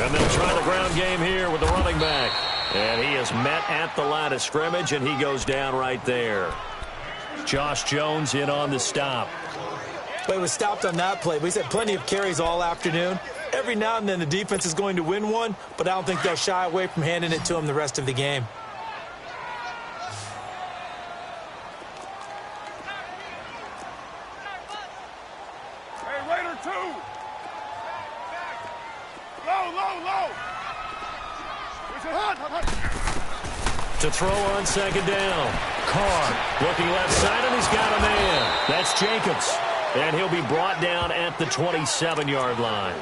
And they'll try the ground game here with the running back. And he is met at the line of scrimmage, and he goes down right there. Josh Jones in on the stop. But he was stopped on that play. But he's had plenty of carries all afternoon. Every now and then the defense is going to win one, but I don't think they'll shy away from handing it to him the rest of the game. Hey, Raider 2. Low. To throw on 2nd down. Carr looking left side, and he's got a man. That's Jacobs. And he'll be brought down at the 27-yard line.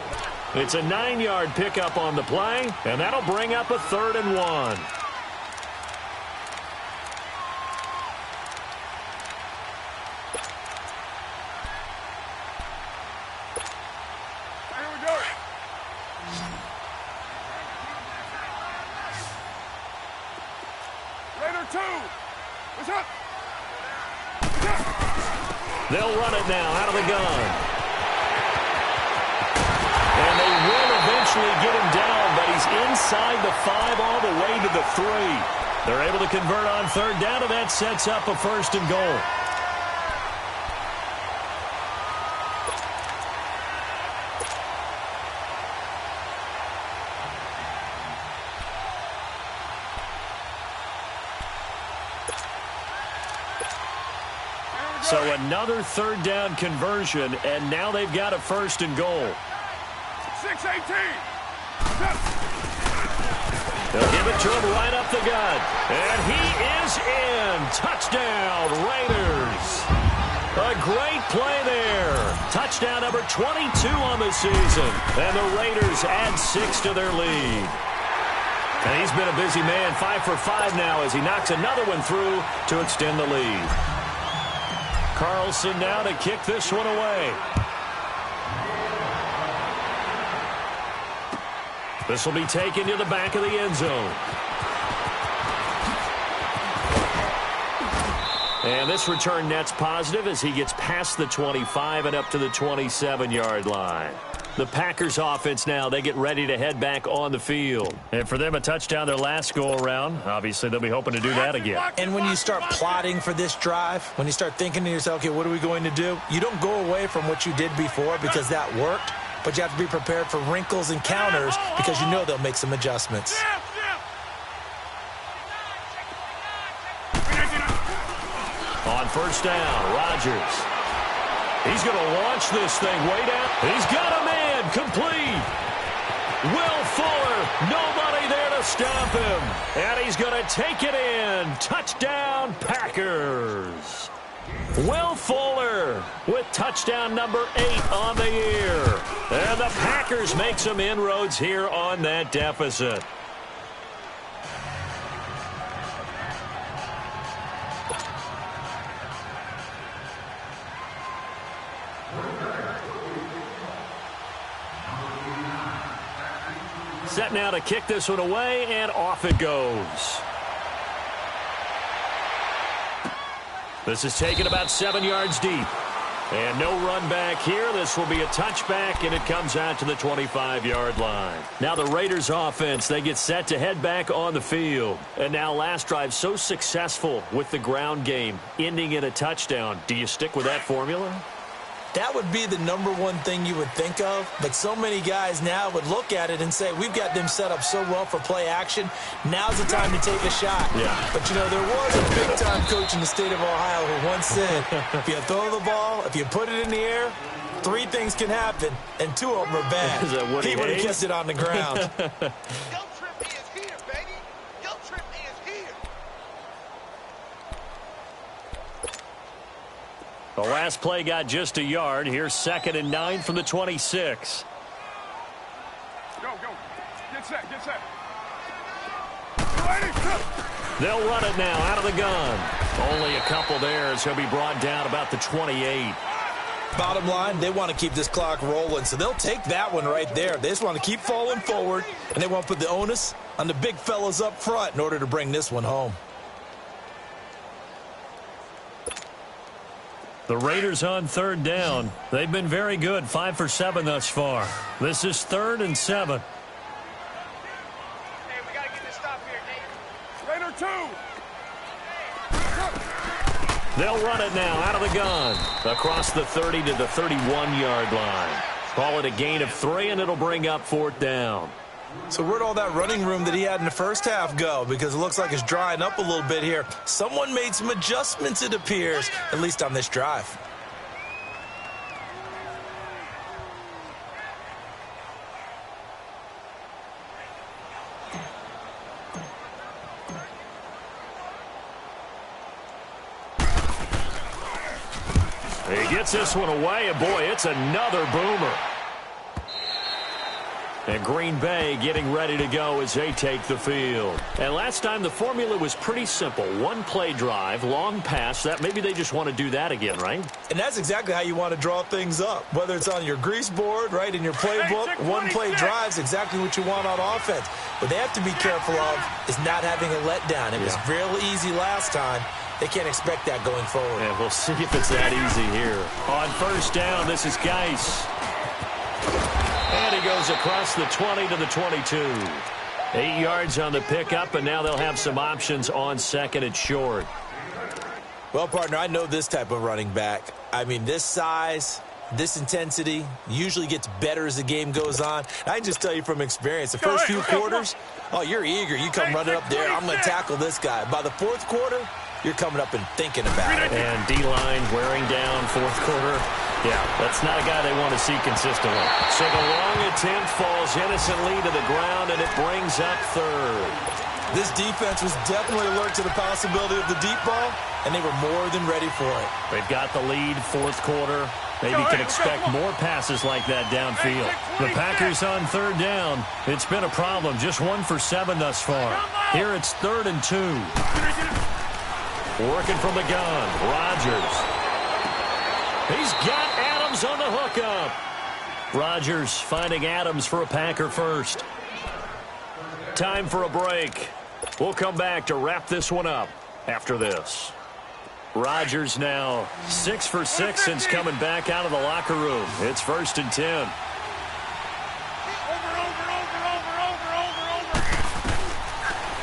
It's a 9-yard pickup on the play, and that'll bring up a 3rd and 1. Here we go. Raider 2. What's up? They'll run it now out of the gun. And they will eventually get him down, but he's inside the 5 all the way to the 3. They're able to convert on 3rd down, and that sets up a 1st and goal. So another 3rd down conversion, and now they've got a 1st and goal. 6-18. They'll give it to him right up the gut. And he is in. Touchdown, Raiders. A great play there. Touchdown number 22 on the season. And the Raiders add 6 to their lead. And he's been a busy man, 5 for 5 now as he knocks another one through to extend the lead. Carlson now to kick this one away. This will be taken to the back of the end zone. And this return net's positive as he gets past the 25 and up to the 27-yard line. The Packers offense now, they get ready to head back on the field. And for them, a touchdown their last go-around. Obviously, they'll be hoping to do that again. And when you start plotting for this drive, when you start thinking to yourself, okay, what are we going to do? You don't go away from what you did before because that worked, but you have to be prepared for wrinkles and counters because you know they'll make some adjustments. On 1st down, Rodgers. He's going to launch this thing way down. He's got a man complete. Will Fuller, nobody there to stop him. And he's going to take it in. Touchdown, Packers. Will Fuller with touchdown number 8 on the year. And the Packers make some inroads here on that deficit. Set now to kick this one away, and off it goes. This is taken about 7 yards deep. And no run back here. This will be a touchback, and it comes out to the 25-yard line. Now the Raiders offense, they get set to head back on the field. And now last drive so successful with the ground game, ending in a touchdown. Do you stick with that formula? That would be the number one thing you would think of, but so many guys now would look at it and say, we've got them set up so well for play action, now's the time to take a shot. Yeah. But, you know, there was a big-time coach in the state of Ohio who once said, if you throw the ball, if you put it in the air, 3 things can happen, and 2 of them are bad. Is that Woody He would have Hayes? kept it on the ground. The last play got just a yard. Here's 2nd and 9 from the 26. Go. Get set. They'll run it now out of the gun. Only a couple there, so he'll be brought down about the 28. Bottom line, they want to keep this clock rolling, so they'll take that one right there. They just want to keep falling forward, and they want to put the onus on the big fellas up front in order to bring this one home. The Raiders on third down. They've been very good, 5 for 7 thus far. This is 3rd and 7. Hey, we got to get this stop here, Nate. Raider 2. They'll run it now out of the gun. Across the 30 to the 31-yard line. Call it a gain of 3, and it'll bring up 4th down. So where'd all that running room that he had in the first half go? Because it looks like it's drying up a little bit here. Someone made some adjustments, it appears, at least on this drive. He gets this one away, and boy, it's another boomer. And Green Bay getting ready to go as they take the field. And last time the formula was pretty simple. One-play drive, long pass. That maybe they just want to do that again, right? And that's exactly how you want to draw things up. Whether it's on your grease board, right, in your playbook, one-play drive's exactly what you want on offense. What they have to be careful of is not having a letdown. It was real easy last time. They can't expect that going forward. And we'll see if it's that easy here. On first down, this is Geis. And he goes across the 20 to the 22. 8 yards on the pickup, and now they'll have some options on 2nd and short. Well, partner, I know this type of running back. I mean, this size, this intensity usually gets better as the game goes on. I can just tell you from experience, the first few quarters, oh, you're eager. You come running up there, I'm going to tackle this guy. By the 4th quarter, you're coming up and thinking about it. And D-line wearing down 4th quarter. Yeah, that's not a guy they want to see consistently. So the long attempt falls innocently to the ground, and it brings up 3rd. This defense was definitely alert to the possibility of the deep ball, and they were more than ready for it. They've got the lead, 4th quarter. Maybe can expect more passes like that downfield. The Packers on 3rd down. It's been a problem, just 1 for 7 thus far. Here it's 3rd and 2. Working from the gun, Rodgers. He's got Adams on the hookup. Rodgers finding Adams for a Packer first. Time for a break. We'll come back to wrap this one up after this. Rodgers now 6 for 6 since coming back out of the locker room. It's 1st and 10.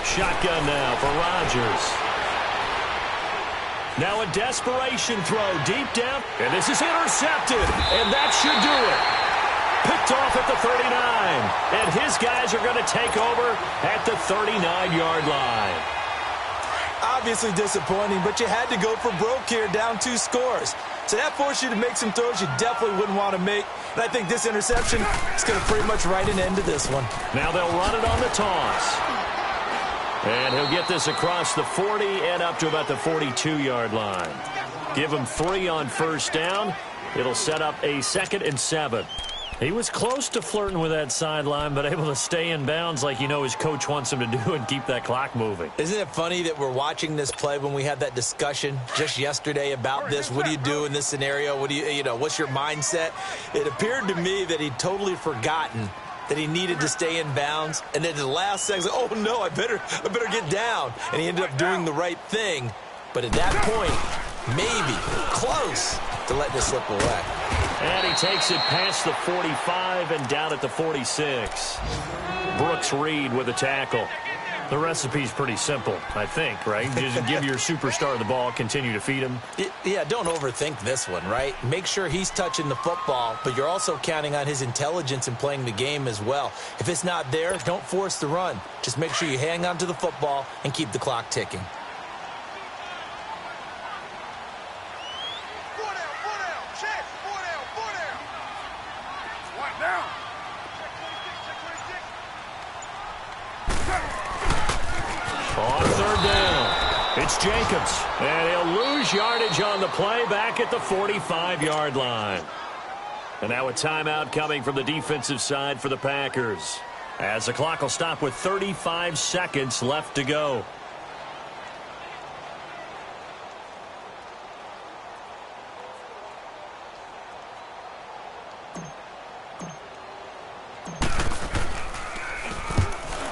Shotgun now for Rodgers. Now a desperation throw deep down, and this is intercepted, and that should do it. Picked off at the 39, and his guys are going to take over at the 39-yard line. Obviously disappointing, but you had to go for broke here, down 2 scores. So that forced you to make some throws you definitely wouldn't want to make, and I think this interception is going to pretty much write an end to this one. Now they'll run it on the toss. And he'll get this across the 40 and up to about the 42-yard line. Give him 3 on first down. It'll set up a 2nd and 7. He was close to flirting with that sideline, but able to stay in bounds like you know his coach wants him to do and keep that clock moving. Isn't it funny that we're watching this play when we had that discussion just yesterday about this? What do you do in this scenario? What do you know, what's your mindset? It appeared to me that he'd totally forgotten that he needed to stay in bounds, and then at the last second, oh no, I better get down. And he ended up doing the right thing. But at that point, maybe close to letting it slip away. And he takes it past the 45 and down at the 46. Brooks Reed with a tackle. The recipe's pretty simple, I think, right? Just give your superstar the ball, continue to feed him. Yeah, don't overthink this one, right? Make sure he's touching the football, but you're also counting on his intelligence in playing the game as well. If it's not there, don't force the run. Just make sure you hang on to the football and keep the clock ticking. On 3rd down, it's Jacobs, and he'll lose yardage on the play back at the 45-yard line. And now a timeout coming from the defensive side for the Packers, as the clock will stop with 35 seconds left to go.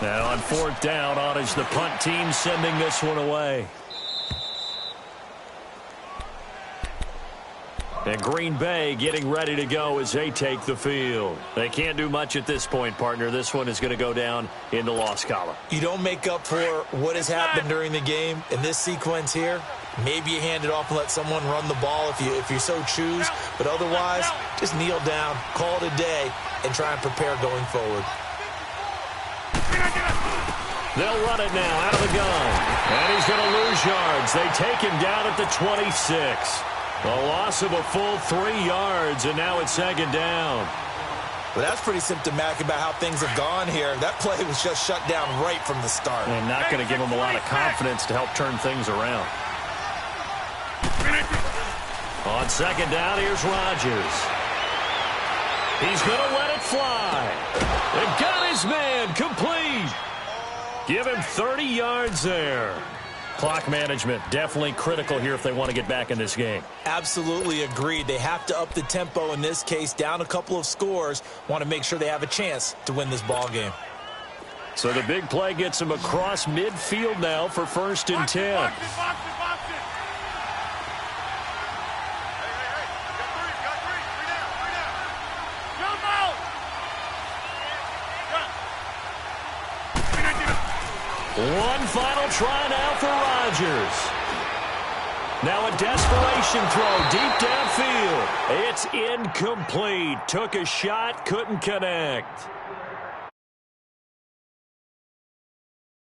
Now on 4th down, on is the punt team sending this one away. And Green Bay getting ready to go as they take the field. They can't do much at this point, partner. This one is going to go down in the loss column. You don't make up for what has happened during the game in this sequence here. Maybe you hand it off and let someone run the ball if you so choose. But otherwise, just kneel down, call it a day, and try and prepare going forward. They'll run it now out of the gun. And he's going to lose yards. They take him down at the 26. A loss of a full 3 yards, and now it's 2nd down. Well, that's pretty symptomatic about how things have gone here. That play was just shut down right from the start. And not going to give him a lot of confidence to help turn things around. On 2nd down, here's Rodgers. He's going to let it fly. And got his man complete. Give him 30 yards there. Clock management definitely critical here if they want to get back in this game. Absolutely agreed. They have to up the tempo in this case, down a couple of scores. Want to make sure they have a chance to win this ball game. So the big play gets them across midfield now for 1st and 10. Box it. Got three. Three down. Jump out. One final try now for Rodgers. Now a desperation throw deep downfield. It's incomplete. Took a shot, couldn't connect.